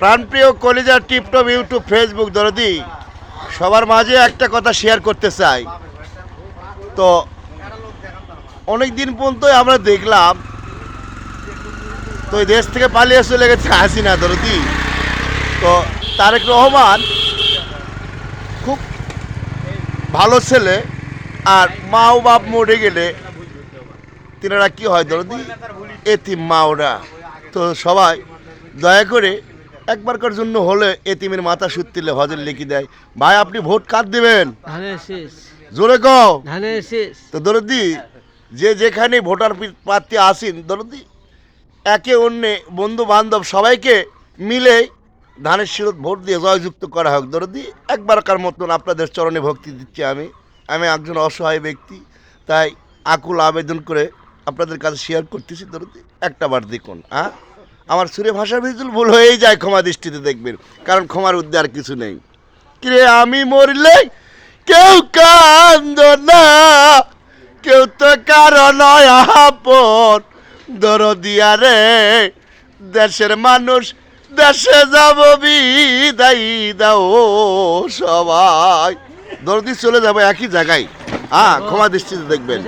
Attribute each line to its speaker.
Speaker 1: প্রাণপ্রিয় কলিজা tiptop YouTube Facebook দরদি সবার মাঝে একটা কথা শেয়ার করতে চাই। তো অনেক দিন পর্যন্ত আমরা দেখলাম তো এই দেশ থেকে পালিয়ে চলে গেছে হাসিনা দরদি। তো তারেক রহমান খুব ভালো ছেলে, আর মা ও বাপ মরে গেলে তিনারা কি হয় দরদি, এতিম মা ওরা। তো সবাই দয়া করে একবারকার জন্য হলে এতিমের মাথা সুত্তিলে হজের লিখি দেয়। ভাই আপনি ভোট কার দেবেন?
Speaker 2: ধানের শীষ,
Speaker 1: জোরে কও।
Speaker 2: ধানের শীষ।
Speaker 1: তো দরদি যে যেখানে ভোটার প্রার্থী আসেন দরদি, একে অন্যে বন্ধু বান্ধব সবাইকে মিলে ধানের শিরত ভোট দিয়ে জয়যুক্ত করা হোক দরদি। একবারকার মতন আপনাদের চরণে ভক্তি দিচ্ছি। আমি একজন অসহায় ব্যক্তি, তাই আকুল আবেদন করে আপনাদের কাছে শেয়ার করতেছি দরদি। একটা বার দেখুন। আমার সুরে ভাষার ভিতরে ভুল হয়েই যায়, ক্ষমা দৃষ্টিতে দেখবেন, কারণ ক্ষমার উদ্দে আর কিছু নেই। কিরে আমি মরলে কেউ কান্দ না, কেউ তো কারণ আপন দরদিয়া রে। দেশের মানুষ দেশে যাব বিদায় দাও সবাই। দরদি চলে যাবো একই জায়গায়। ক্ষমা দৃষ্টিতে দেখবেন।